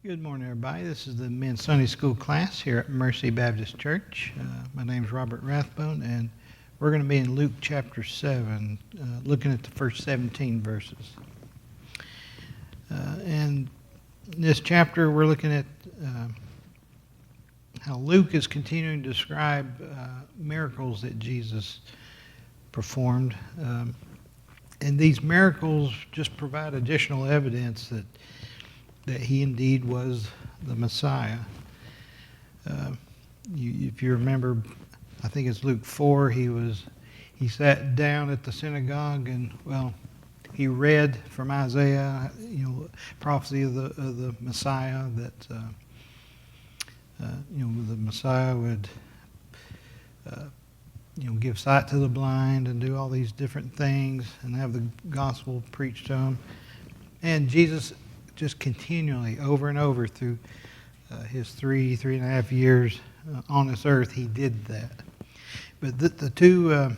Good morning, everybody. This is the Men's Sunday School class here at Mercy Baptist Church. My name is Robert Rathbone, and we're going to be in Luke chapter 7, looking at the first 17 verses. And in this chapter, we're looking at how Luke is continuing to describe miracles that Jesus performed. And these miracles just provide additional evidence that he indeed was the Messiah. If you remember, I think it's Luke 4, he sat down at the synagogue and, he read from Isaiah, prophecy of the Messiah, that, the Messiah would, give sight to the blind and do all these different things and have the gospel preached to them. And Jesus just continually, over and over through his 3.5 years on this earth, he did that. But the two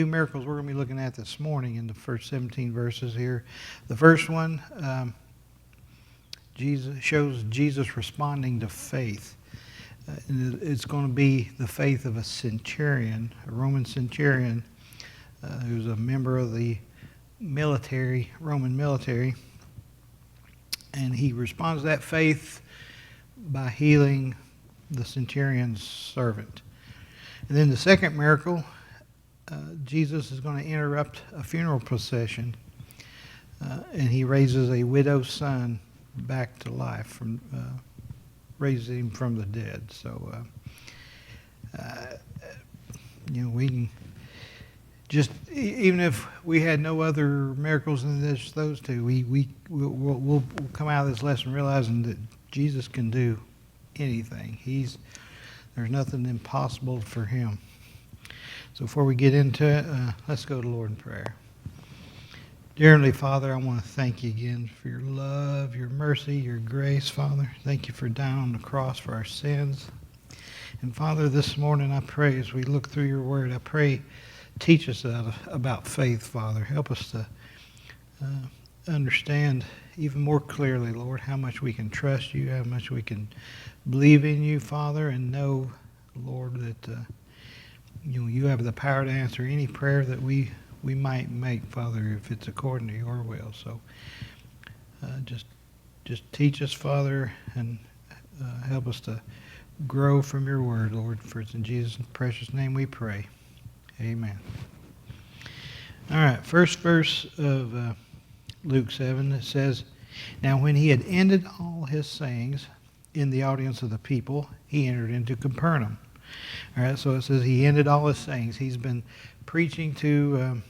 miracles we're going to be looking at this morning in the first 17 verses here. The first one shows Jesus responding to faith. And it's going to be the faith of a centurion, a Roman centurion, who's a member of the Roman military. And he responds to that faith by healing the centurion's servant. And then the second miracle, Jesus is going to interrupt a funeral procession, and he raises a widow's son back to life, raises him from the dead. So, we can just, even if we had no other miracles than those two, we'll come out of this lesson realizing that Jesus can do anything. There's nothing impossible for him. So before we get into it, let's go to the Lord in prayer. Dear Heavenly Father, I want to thank you again for your love, your mercy, your grace, Father. Thank you for dying on the cross for our sins. And Father, this morning I pray as we look through your word, I pray teach us about faith, Father. Help us to understand even more clearly, Lord, how much we can trust you, how much we can believe in you, Father, and know, Lord, that you have the power to answer any prayer that we might make, Father, if it's according to your will. So just teach us, Father, and help us to grow from your word, Lord. For it's in Jesus' precious name we pray. Amen. All right, first verse of Luke 7, it says, "Now when he had ended all his sayings in the audience of the people, he entered into Capernaum." All right, so it says he ended all his sayings. He's been preaching to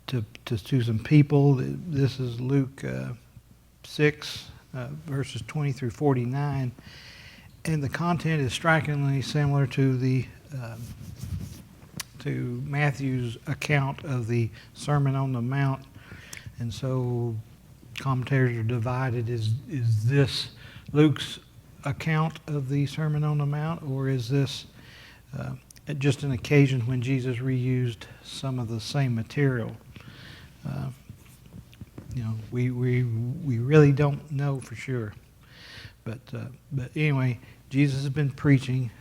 some people. This is Luke 6, verses 20 through 49. And the content is strikingly similar to Matthew's account of the Sermon on the Mount, and so commentators are divided. Is this Luke's account of the Sermon on the Mount, or is this just an occasion when Jesus reused some of the same material? We really don't know for sure. But anyway, Jesus has been preaching,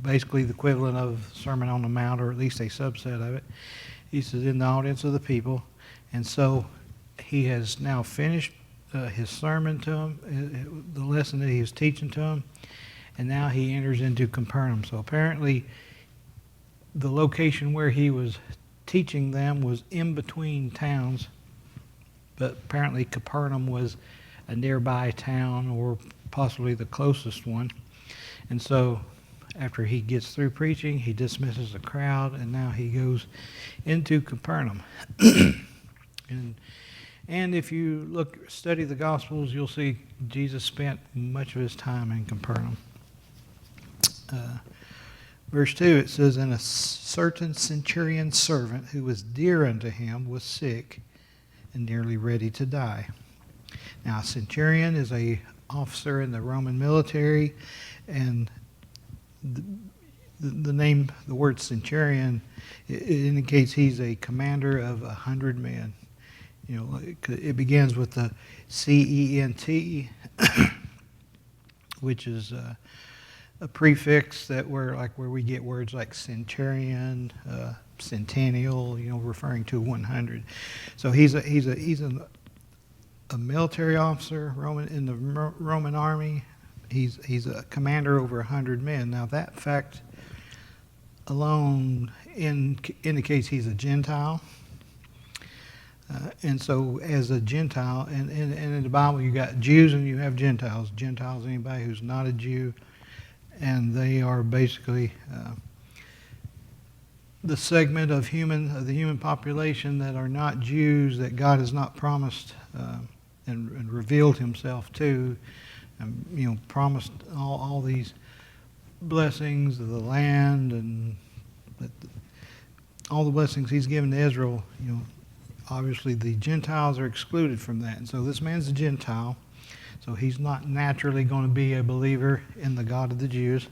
basically the equivalent of Sermon on the Mount, or at least a subset of it. He says in the audience of the people. And so he has now finished his sermon to them, the lesson that he was teaching to them, and now he enters into Capernaum. So apparently the location where he was teaching them was in between towns, but apparently Capernaum was a nearby town, or possibly the closest one. And so after he gets through preaching, he dismisses the crowd, and now he goes into Capernaum. And if you study the Gospels, you'll see Jesus spent much of his time in Capernaum. Verse 2, it says, "And a certain centurion's servant, who was dear unto him, was sick and nearly ready to die." Now, a centurion is an officer in the Roman military, and the word centurion, it indicates he's a commander of 100 men. it begins with the CENT, which is a prefix where we get words like centurion, centennial, referring to 100. So he's a military officer in the Roman army. He's a commander over 100 men. Now that fact alone indicates he's a Gentile. And so as a Gentile, and in the Bible you got Jews and you have Gentiles. Gentiles, anybody who's not a Jew, and they are basically the segment of the human population that are not Jews, that God has not promised and revealed himself to, and promised all these blessings of the land and all the blessings he's given to Israel. Obviously the Gentiles are excluded from that. And so this man's a Gentile, so he's not naturally going to be a believer in the God of the Jews.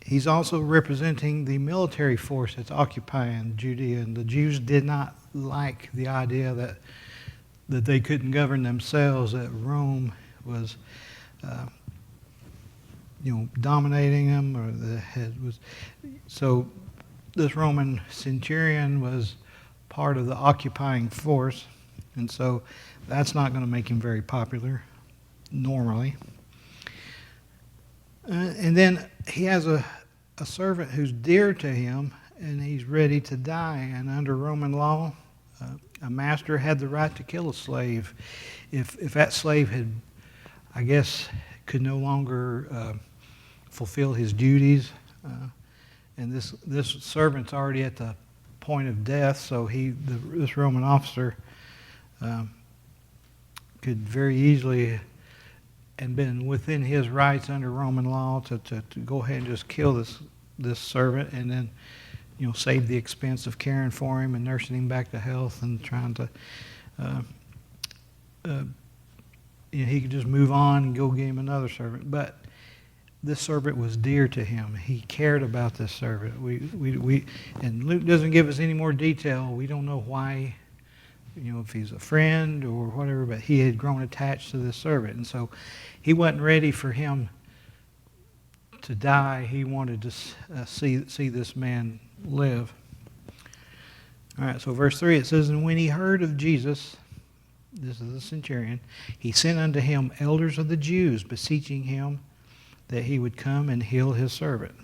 He's also representing the military force that's occupying Judea, and the Jews did not like the idea that they couldn't govern themselves, that Rome was dominating them, or the head was. So this Roman centurion was part of the occupying force, and so that's not going to make him very popular normally. And then he has a servant who's dear to him, and he's ready to die. And under Roman law, a master had the right to kill a slave if that slave could no longer fulfill his duties. And this servant's already at the point of death, so this Roman officer could very easily and been within his rights under Roman law to go ahead and just kill this servant, and then save the expense of caring for him and nursing him back to health and trying to he could just move on and go get him another servant. But this servant was dear to him. He cared about this servant. And Luke doesn't give us any more detail. We don't know why, if he's a friend or whatever, but he had grown attached to this servant. And so he wasn't ready for him to die. He wanted to see this man live. All right, so verse 3, it says, "And when he heard of Jesus," this is the centurion, "he sent unto him elders of the Jews, beseeching him that he would come and heal his servant."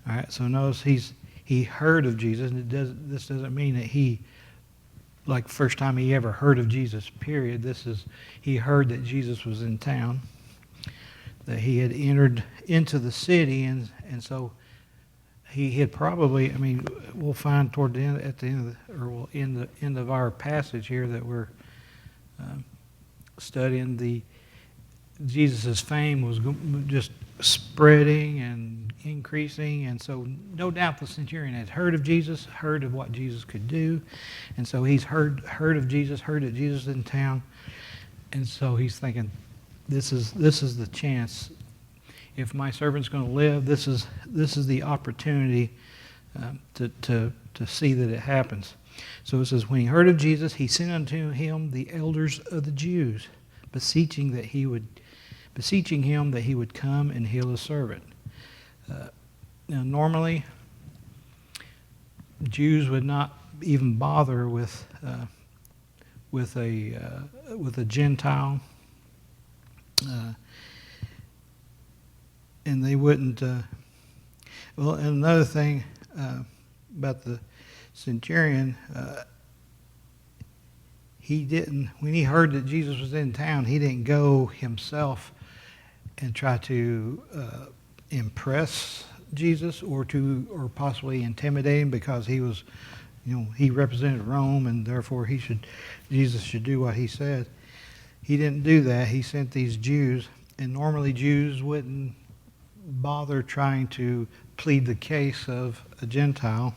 All right, so notice he heard of Jesus, and this doesn't mean that he, like first time he ever heard of Jesus, period. He heard that Jesus was in town, that he had entered into the city, and so he had probably, we'll find toward the end, in the end of our passage here that we're studying, Jesus' fame was just spreading and increasing, and so no doubt the centurion had heard of Jesus, heard of what Jesus could do, and so he's heard of Jesus, heard that Jesus is in town, and so he's thinking, this is the chance. If my servant's going to live, this is the opportunity to see that it happens. So it says, when he heard of Jesus, he sent unto him the elders of the Jews, beseeching him that he would come and heal his servant. Now, normally, Jews would not even bother with a Gentile, and they wouldn't. And another thing about the centurion, he didn't. When he heard that Jesus was in town, he didn't go himself and try to impress Jesus or possibly intimidate him, because he was, he represented Rome, and therefore Jesus should do what he said. He didn't do that. He sent these Jews, and normally Jews wouldn't bother trying to plead the case of a Gentile,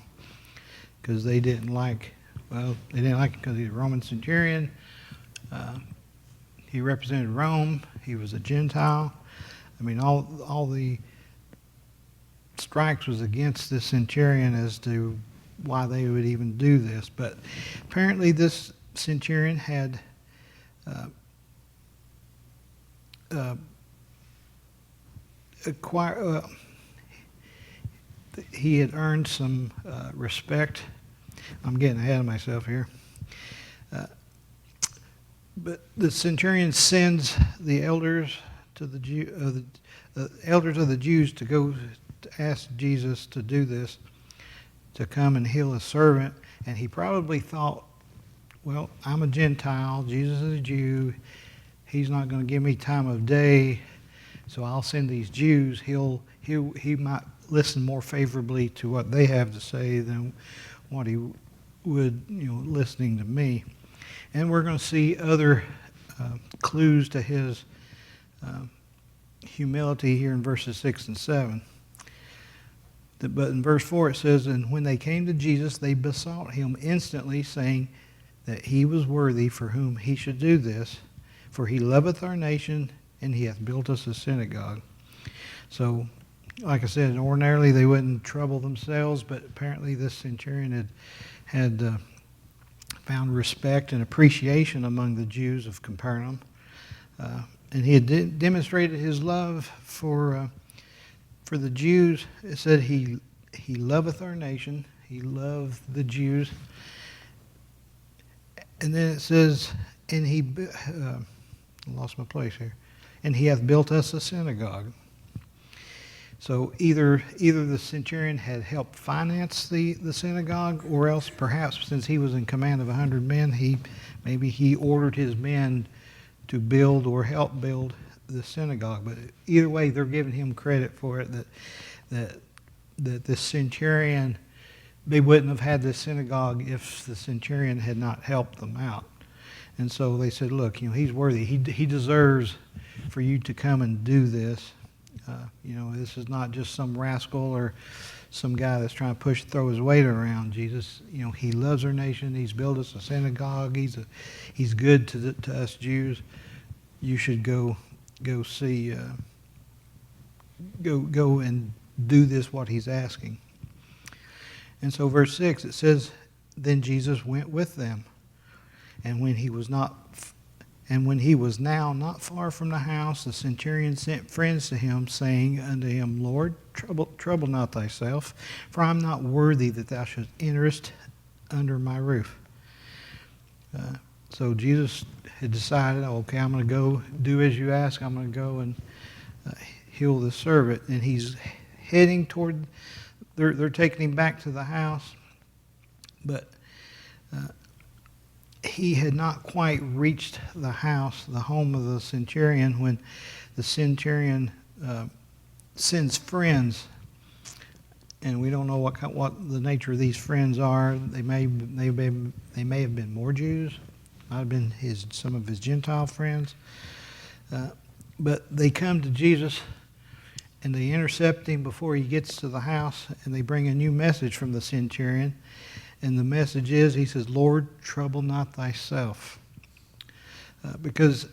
because they didn't like it because he's a Roman centurion. He represented Rome. He was a Gentile. All the strikes was against this centurion as to why they would even do this. But apparently this centurion had he had earned some respect. I'm getting ahead of myself here. But the centurion sends the elders to the elders of the Jews to go to ask Jesus to do this, to come and heal a servant. And he probably thought, well, I'm a Gentile, Jesus is a Jew, he's not going to give me time of day, so I'll send these Jews. He might listen more favorably to what they have to say than what he would, listening to me. And we're going to see other clues to his humility here in verses 6 and 7. But in verse 4 it says, "And when they came to Jesus, they besought him instantly, saying that he was worthy for whom he should do this, for he loveth our nation, and he hath built us a synagogue." So, like I said, ordinarily they wouldn't trouble themselves, but apparently this centurion had found respect and appreciation among the Jews of Capernaum. And he had demonstrated his love for the Jews. It said he loveth our nation. He loved the Jews. And then it says, and he, lost my place here, and he hath built us a synagogue. So either the centurion had helped finance the synagogue, or else perhaps since he was in command of 100 men, maybe he ordered his men to build or help build the synagogue. But either way, they're giving him credit for it, that this centurion, they wouldn't have had this synagogue if the centurion had not helped them out. And so they said, look, he's worthy. He deserves for you to come and do this. This is not just some rascal or some guy that's trying to throw his weight around. Jesus, he loves our nation. He's built us a synagogue. He's good to us Jews. You should go see, go and do this, what he's asking. And so verse 6, it says, "Then Jesus went with them, and when he was now not far from the house, the centurion sent friends to him, saying unto him, Lord, trouble not thyself, for I am not worthy that thou shouldst enterest under my roof." So Jesus had decided, okay, I'm going to go do as you ask. I'm going to go and heal the servant. And he's heading toward, they're taking him back to the house, but he had not quite reached the house, the home of the centurion, when the centurion sends friends. And we don't know what the nature of these friends are. They may have been more Jews. Might have been some of his Gentile friends. But they come to Jesus and they intercept him before he gets to the house, and they bring a new message from the centurion. And the message is, he says, Lord, trouble not thyself. Because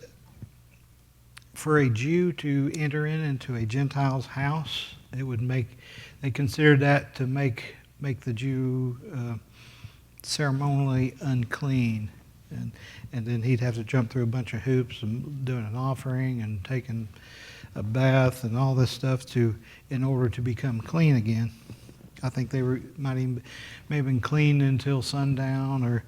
for a Jew to enter into a Gentile's house, they considered that to make the Jew ceremonially unclean. And then he'd have to jump through a bunch of hoops and doing an offering and taking a bath and all this stuff in order to become clean again. I think they may have been clean until sundown, or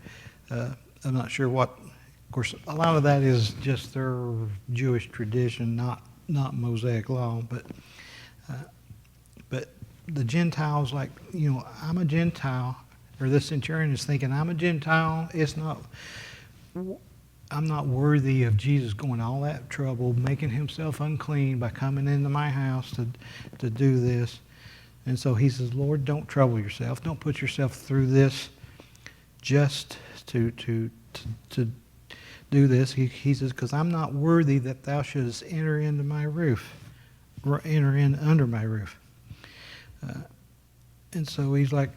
I'm not sure what. Of course, a lot of that is just their Jewish tradition, not Mosaic law. But the Gentiles, I'm a Gentile, or this centurion is thinking, I'm a Gentile. I'm not worthy of Jesus going all that trouble, making himself unclean by coming into my house to do this. And so he says, Lord, don't trouble yourself. Don't put yourself through this just to do this. He says, because I'm not worthy that thou shouldest enter into my roof, or enter in under my roof. And so he's like,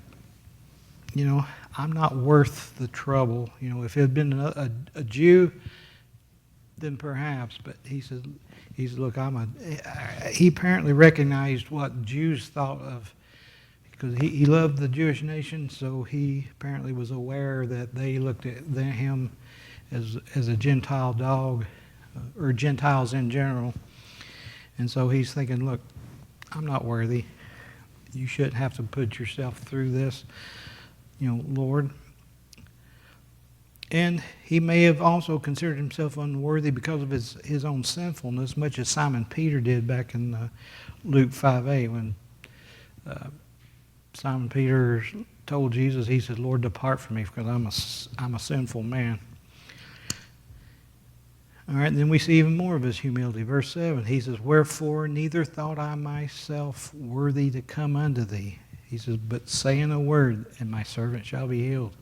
I'm not worth the trouble. If it had been a Jew, then perhaps. But he says, look, he apparently recognized what Jews thought of because he loved the Jewish nation, so he apparently was aware that they looked at him as a Gentile dog, or Gentiles in general. And so he's thinking, look, I'm not worthy. You shouldn't have to put yourself through this, Lord. And he may have also considered himself unworthy because of his own sinfulness, much as Simon Peter did back in Luke 5:8 when Simon Peter told Jesus, he said, Lord, depart from me because I'm a sinful man. All right, and then we see even more of his humility. Verse 7, he says, wherefore neither thought I myself worthy to come unto thee. He says, but saying a word, and my servant shall be healed.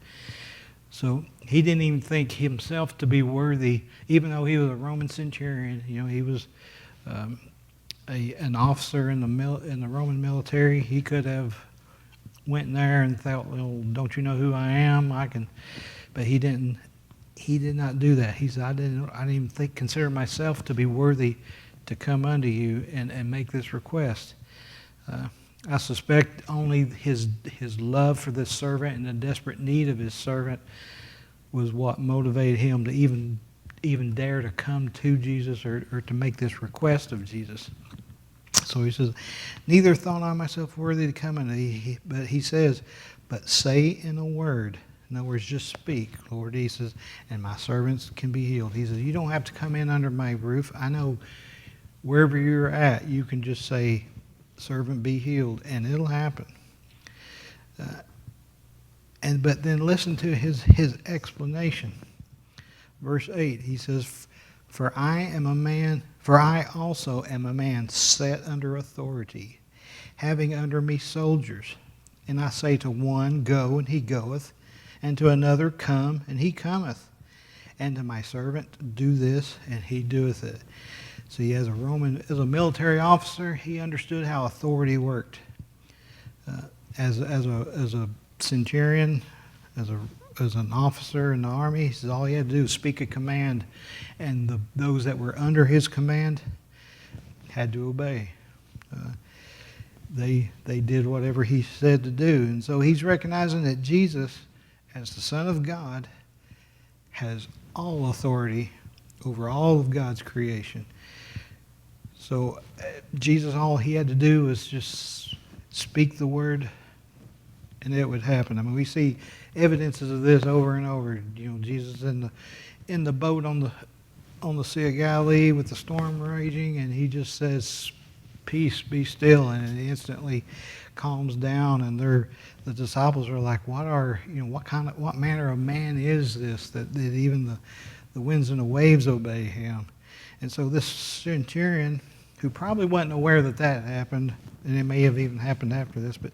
So he didn't even think himself to be worthy, even though he was a Roman centurion. He was an officer in the Roman military. He could have went in there and thought, well, don't you know who I am? But he didn't. He did not do that. He said, I didn't even consider myself to be worthy to come unto you and make this request. I suspect only his love for this servant and the desperate need of his servant was what motivated him to even dare to come to Jesus or to make this request of Jesus. So he says, neither thought I myself worthy to come unto thee, but he says, but say in a word. In other words, just speak, Lord. He says, and my servants can be healed. He says, you don't have to come in under my roof. I know wherever you're at, you can just say, servant, be healed, and it'll happen. But then listen to his explanation. Verse 8, he says, for I also am a man set under authority, having under me soldiers. And I say to one, go, and he goeth, and to another, come, and he cometh. And to my servant, do this, and he doeth it. So he, as a military officer, he understood how authority worked. As a centurion, as an officer in the army, he says all he had to do was speak a command, and those that were under his command had to obey. They did whatever he said to do, and so he's recognizing that Jesus, as the Son of God, has all authority over all of God's creation. So Jesus, all he had to do was just speak the word, and it would happen. I mean, we see evidences of this over and over. Jesus in the boat on the Sea of Galilee with the storm raging, and he just says, "Peace, be still," and it instantly calms down. And the disciples are like, "What manner of man is this that even the winds and the waves obey him?" And so this centurion, who probably wasn't aware that happened, and it may have even happened after this, but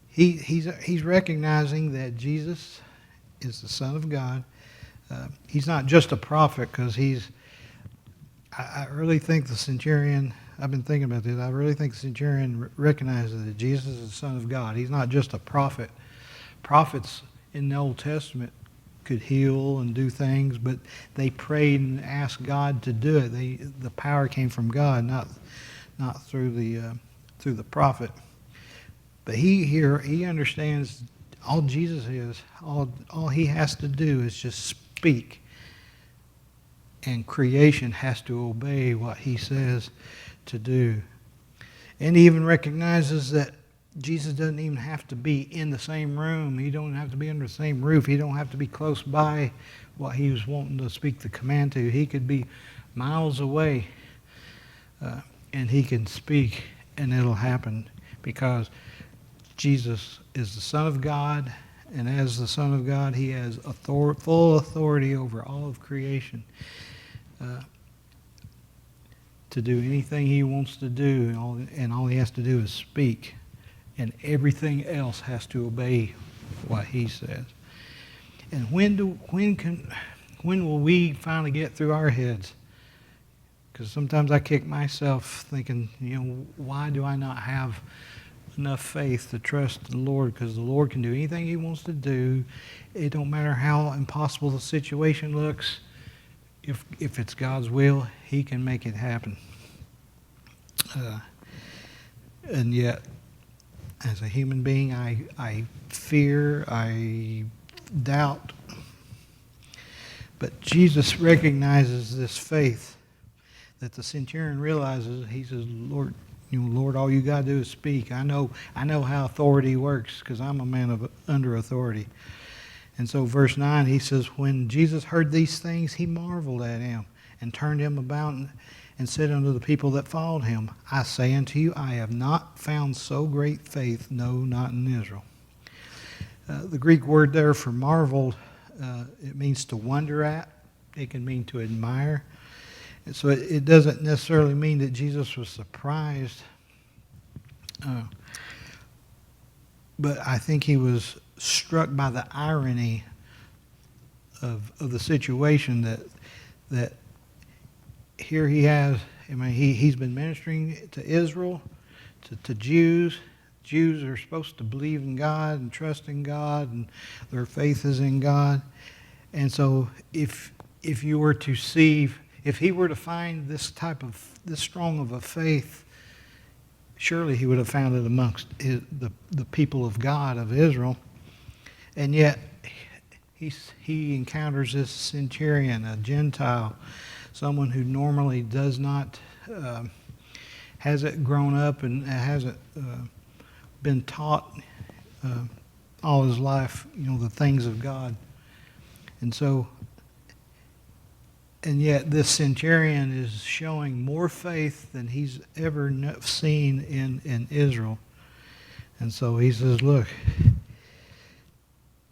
he's recognizing that Jesus is the Son of God. He's not just a prophet, because I really think the centurion, I've been thinking about this, I really think the centurion recognizes that Jesus is the Son of God. He's not just a prophet. Prophets in the Old Testament could heal and do things, but they prayed and asked God to do it. The power came from God, not through the prophet. But he understands all Jesus is, all he has to do is just speak, and creation has to obey what he says to do. And he even recognizes that Jesus doesn't even have to be in the same room. He don't have to be under the same roof. He don't have to be close by what he was wanting to speak the command to. He could be miles away, and he can speak, and it'll happen, because Jesus is the Son of God, and as the Son of God, he has full authority over all of creation to do anything he wants to do, and all he has to do is speak, and everything else has to obey what he says. And when will we finally get through our heads? Because sometimes I kick myself thinking, why do I not have enough faith to trust the Lord? Because the Lord can do anything he wants to do. It don't matter how impossible the situation looks. If it's God's will, he can make it happen. And yet, As a human being, I fear, I doubt. But Jesus recognizes this faith that the centurion realizes. He says, Lord, Lord, all you got to do is speak. I know how authority works because I'm a man of under authority. And so verse 9, he says, when Jesus heard these things, he marveled at him and turned him about and said unto the people that followed him, I say unto you, I have not found so great faith, no, not in Israel. The Greek word there for marveled, it means to wonder at. It can mean to admire. And so it doesn't necessarily mean that Jesus was surprised. But I think he was struck by the irony of the situation that here he has. I mean, he's been ministering to Israel, to Jews. Jews are supposed to believe in God and trust in God, and their faith is in God. And so if you were to see, if he were to find this strong of a faith, surely he would have found it amongst the people of God, of Israel. And yet he encounters this centurion, a Gentile, someone who normally does not, hasn't grown up and hasn't been taught all his life, the things of God. And so, and yet this centurion is showing more faith than he's ever seen in Israel. And so he says, look,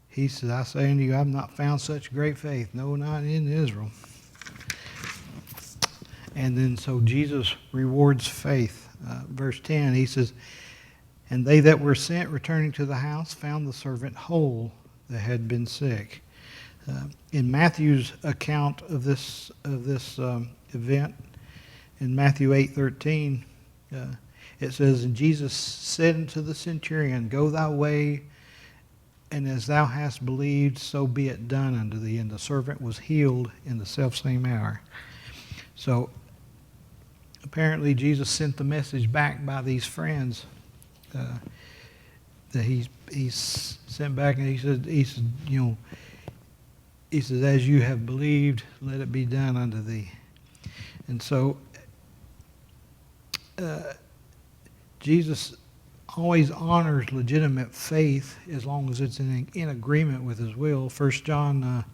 he says, I say unto you, I've not found such great faith, no, not in Israel. And then so Jesus rewards faith. Verse 10, he says, and they that were sent, returning to the house, found the servant whole that had been sick. In Matthew's account of this event, in Matthew 8:13, it says, and Jesus said unto the centurion, go thy way, and as thou hast believed, so be it done unto thee. And the servant was healed in the selfsame hour. So apparently Jesus sent the message back by these friends that he's sent back, and he said, as you have believed, let it be done unto thee. And so Jesus always honors legitimate faith as long as it's in agreement with his will. 1 John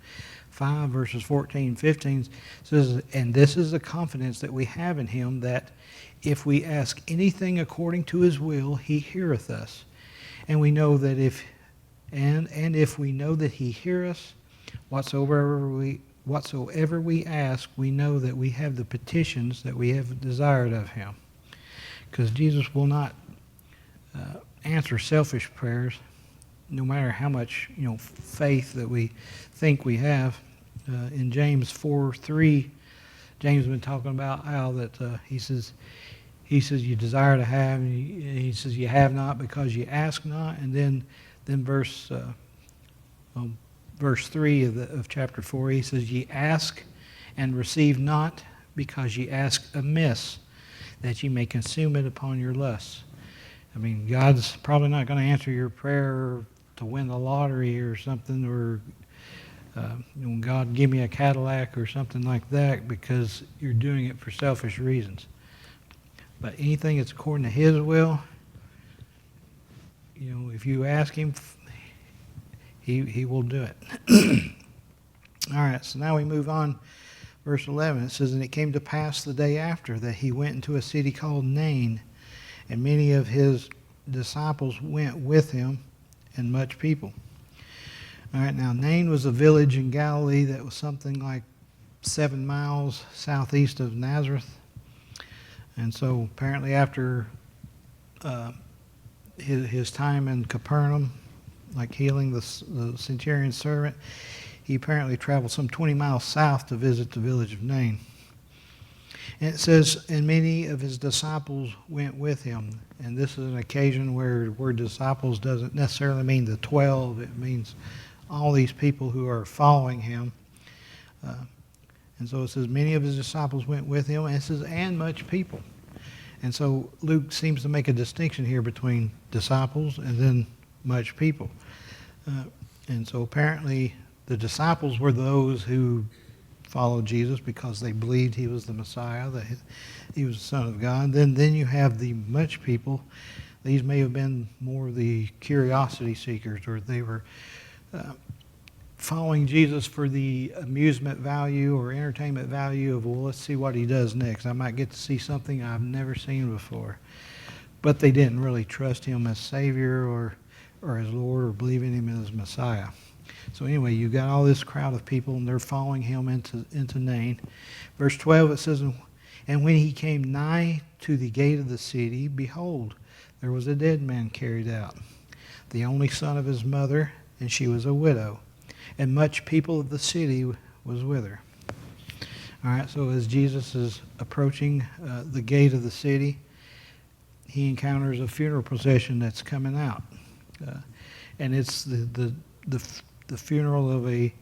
5 verses 14 and 15 says, and this is the confidence that we have in him, that if we ask anything according to his will, he heareth us. And we know that if we know that he heareth us, whatsoever we ask, we know that we have the petitions that we have desired of him. Because Jesus will not answer selfish prayers, no matter how much faith that we think we have. In James 4:3, James has been talking about how that he says you desire to have, and he says you have not because you ask not. And then verse 3 of chapter 4, he says, ye ask and receive not because ye ask amiss, that ye may consume it upon your lusts. I mean, God's probably not going to answer your prayer to win the lottery or something, or God, give me a Cadillac or something like that, because you're doing it for selfish reasons. But anything that's according to his will, if you ask him, he will do it. All right, so now we move on. Verse 11, it says, and it came to pass the day after that he went into a city called Nain, and many of his disciples went with him, and much people. All right, now Nain was a village in Galilee that was something like 7 miles southeast of Nazareth. And so apparently after his time in Capernaum, like healing the centurion's servant, he apparently traveled some 20 miles south to visit the village of Nain. And it says, and many of his disciples went with him. And this is an occasion where the word disciples doesn't necessarily mean the 12. It means all these people who are following him. And so it says, many of his disciples went with him. And it says, and much people. And so Luke seems to make a distinction here between disciples and then much people. And so apparently the disciples were those who followed Jesus because they believed he was the Messiah, that he was the Son of God. Then you have the much people. These may have been more the curiosity seekers, or they were following Jesus for the amusement value or entertainment value of, well, let's see what he does next. I might get to see something I've never seen before. But they didn't really trust him as Savior or as Lord, or believe in him as Messiah. So anyway, you got all this crowd of people, and they're following him into Nain. Verse 12, it says, "And when he came nigh to the gate of the city, behold, there was a dead man carried out, the only son of his mother, and she was a widow. And much people of the city was with her." All right, so as Jesus is approaching the gate of the city, he encounters a funeral procession that's coming out. And it's the funeral of the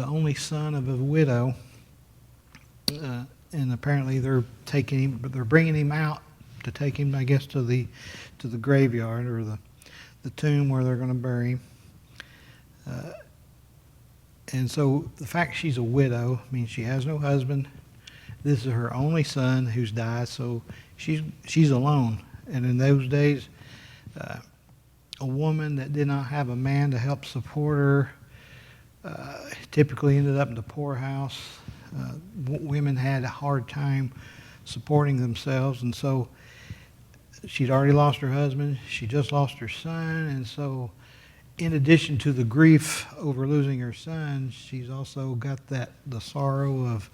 only son of a widow. And apparently they're bringing him out to take him, I guess, to the graveyard, or the tomb where they're going to bury him. And so the fact she's a widow means she has no husband. This is her only son who's died, so she's alone. And in those days, a woman that did not have a man to help support her typically ended up in the poorhouse. Women had a hard time supporting themselves, and so she'd already lost her husband. She just lost her son, and so in addition to the grief over losing her son, she's also got the sorrow of,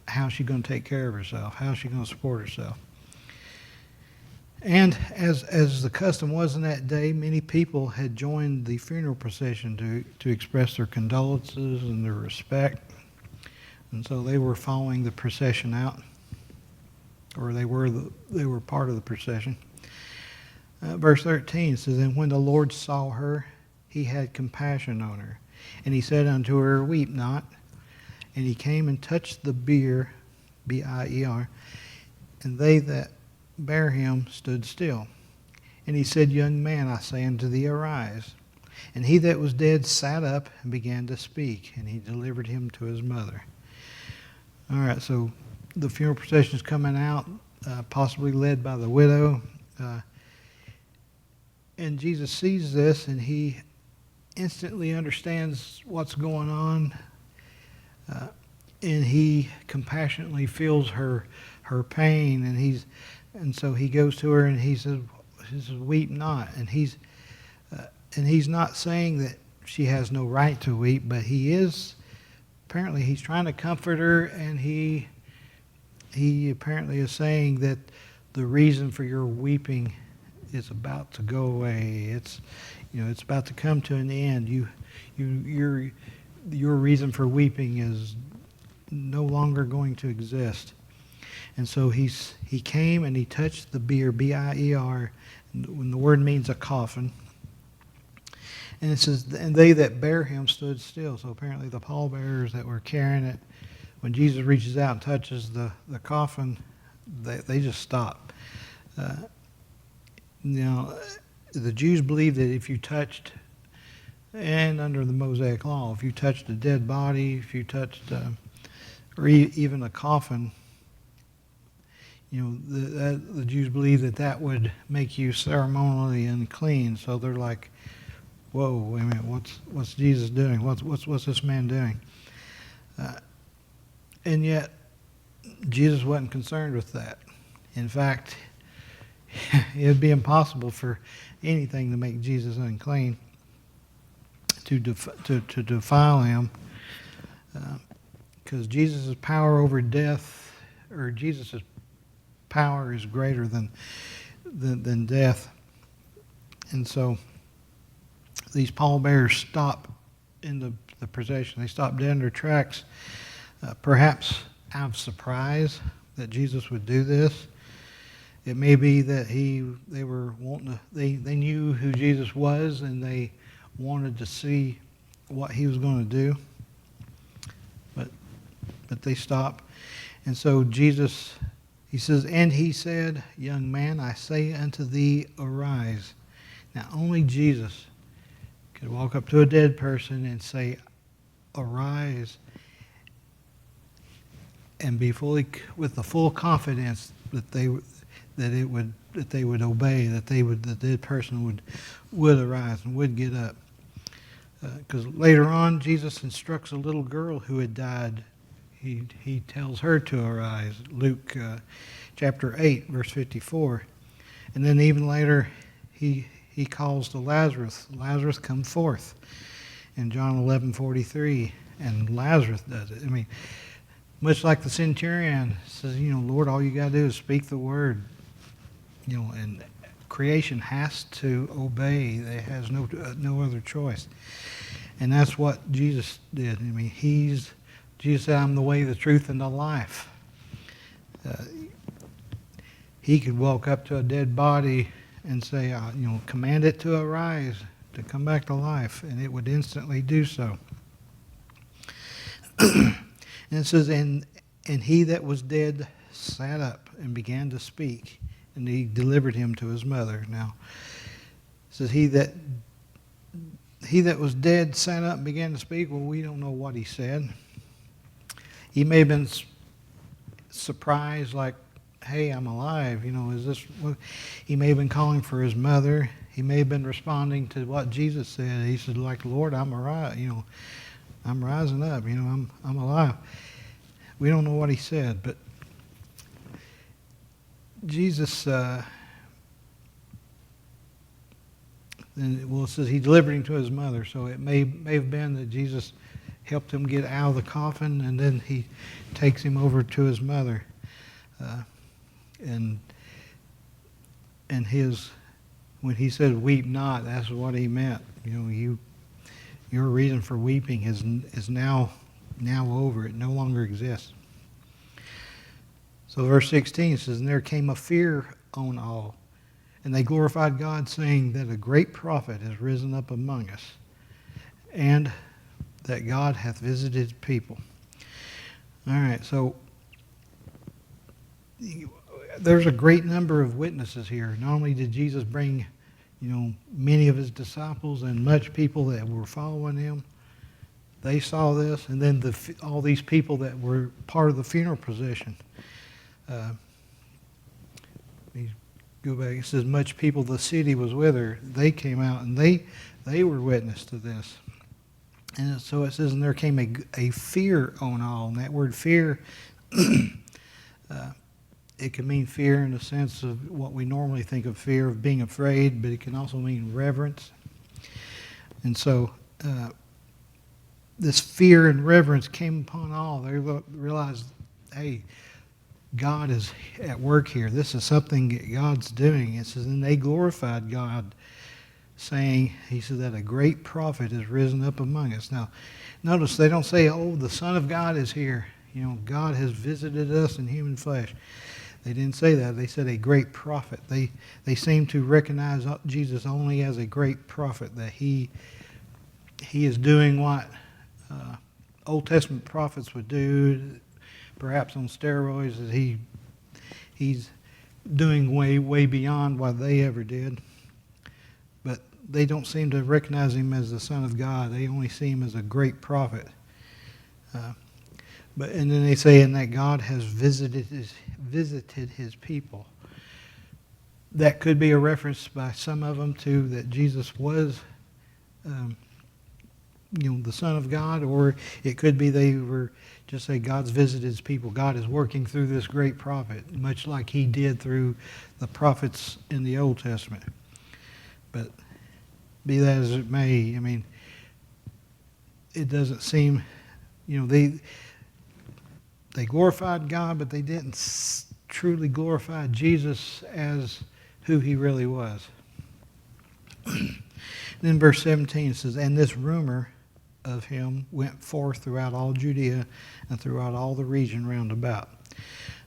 how's she going to take care of herself? How's she going to support herself? And as the custom was in that day, many people had joined the funeral procession to express their condolences and their respect. And so they were following the procession out, or they were part of the procession. Verse 13 says, "And when the Lord saw her, he had compassion on her. And he said unto her, Weep not. And he came and touched the bier, B-I-E-R, and they that bare him stood still. And he said, Young man, I say unto thee, arise. And he that was dead sat up and began to speak, and he delivered him to his mother." All right, so the funeral procession is coming out, possibly led by the widow. And Jesus sees this, and he instantly understands what's going on, and he compassionately feels her pain, and so he goes to her and he says, "Weep not." And he's not saying that she has no right to weep, but he's trying to comfort her, and he apparently is saying that the reason for your weeping is about to go away. It's about to come to an end. Your reason for weeping is no longer going to exist. And so he came and he touched the bier, B-I-E-R, when the word means a coffin. And it says, "And they that bare him stood still." So apparently the pallbearers that were carrying it, when Jesus reaches out and touches the coffin, they just stop. The Jews believed that if you touched, and under the Mosaic law, if you touched a dead body, if you touched, or even a coffin, the Jews believed that would make you ceremonially unclean. So they're like, "Whoa, wait a minute, what's Jesus doing? What's this man doing?" And yet, Jesus wasn't concerned with that. In fact, it would be impossible for anything to make Jesus unclean, to defile him, because Jesus' power over death, or Jesus' power is greater than death. And so these pallbearers stop in the procession. They stop dead in their tracks, perhaps out of surprise that Jesus would do this. It may be that they knew who Jesus was, and they wanted to see what he was going to do. But they stop. And so Jesus, He says, and he said, young man, I say unto thee, arise. Now, only Jesus could walk up to a dead person and say, arise, and be fully, with the full confidence that they would obey, the dead person would arise and would get up. Because later on, Jesus instructs a little girl who had died. He tells her to arise. Luke chapter 8, verse 54. And then even later, he calls to Lazarus. Lazarus, come forth. In John 11:43, and Lazarus does it. I mean, much like the centurion says, Lord, all you got to do is speak the word. And creation has to obey. It has no other choice. And that's what Jesus did. I mean, Jesus said, I'm the way, the truth, and the life. He could walk up to a dead body and say, command it to arise, to come back to life, and it would instantly do so. And it says, and he that was dead sat up and began to speak, and he delivered him to his mother. Now, it says he that was dead sat up and began to speak. Well, we don't know what he said. He may have been surprised, like, hey, I'm alive. Is this what? He may have been calling for his mother. He may have been responding to what Jesus said. He said, like, Lord, I'm alive. I'm rising up. I'm alive. We don't know what he said, but Jesus, it says he delivered him to his mother. So it may have been that Jesus helped him get out of the coffin, and then he takes him over to his mother. And when he said, weep not, that's what he meant. Your reason for weeping is now over. It no longer exists. So verse 16 says, and there came a fear on all, and they glorified God, saying that a great prophet has risen up among us, and that God hath visited people. All right, so there's a great number of witnesses here. Not only did Jesus bring, many of his disciples and much people that were following him, they saw this, and then all these people that were part of the funeral procession. Go back. It says, much people, the city was with her. They came out, and they were witness to this. And so it says, and there came a fear on all. And that word fear, it can mean fear in the sense of what we normally think of fear, of being afraid, but it can also mean reverence. And so this fear and reverence came upon all. They realized, hey, God is at work here. This is something that God's doing. It says, and they glorified God, saying, he said that a great prophet has risen up among us. Now, notice they don't say, oh, the Son of God is here. God has visited us in human flesh. They didn't say that. They said a great prophet. They seem to recognize Jesus only as a great prophet, that he is doing what Old Testament prophets would do, perhaps on steroids, that he's doing way beyond what they ever did. But they don't seem to recognize him as the Son of God. They only see him as a great prophet. And then they say, and that God has visited his people. That could be a reference by some of them to that Jesus was, the Son of God, or it could be they were just say God's visited his people. God is working through this great prophet, much like he did through the prophets in the Old Testament. But be that as it may, I mean, it doesn't seem, they glorified God, but they didn't truly glorify Jesus as who he really was. Then verse 17 says, and this rumor of him went forth throughout all Judea and throughout all the region round about.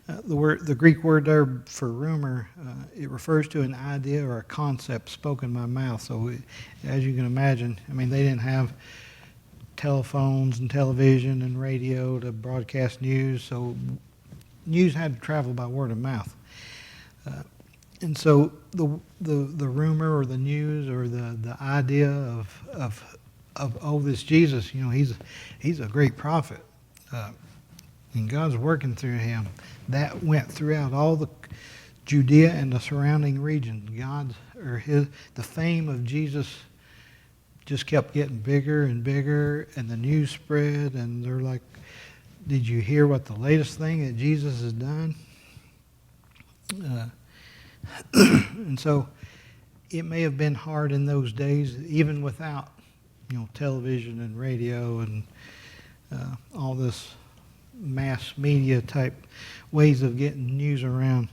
The Greek word there for rumor, it refers to an idea or a concept spoken by mouth. So as you can imagine, I mean, they didn't have telephones and television and radio to broadcast news. So news had to travel by word of mouth. And so the rumor or the news or the idea of this Jesus, he's a great prophet, and God's working through him. That went throughout all the Judea and the surrounding region. The fame of Jesus just kept getting bigger and bigger, and the news spread, and they're like, "Did you hear what the latest thing that Jesus has done?" And so it may have been hard in those days, even without, television and radio and all this mass media type ways of getting news around.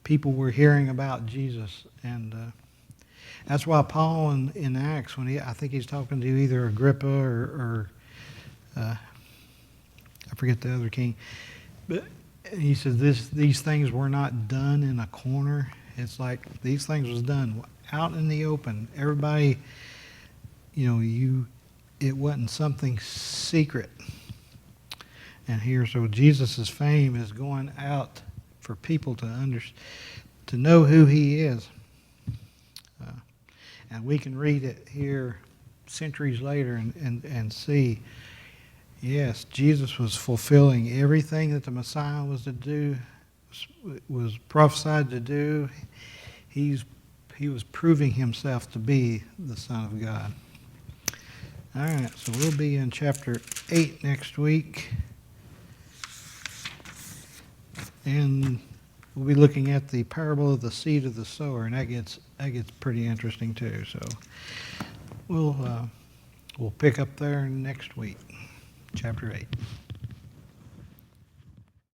People were hearing about Jesus, and that's why Paul in Acts, I think he's talking to either Agrippa or I forget the other king, but he says these things were not done in a corner. It's like these things was done out in the open. Everybody, it wasn't something secret. And here, so Jesus' fame is going out for people to know who he is. And we can read it here centuries later and see, yes, Jesus was fulfilling everything that the Messiah was to do, was prophesied to do. He was proving himself to be the Son of God. All right, so we'll be in chapter 8 next week. And we'll be looking at the parable of the seed of the sower, and that gets pretty interesting too. So we'll pick up there next week, chapter 8.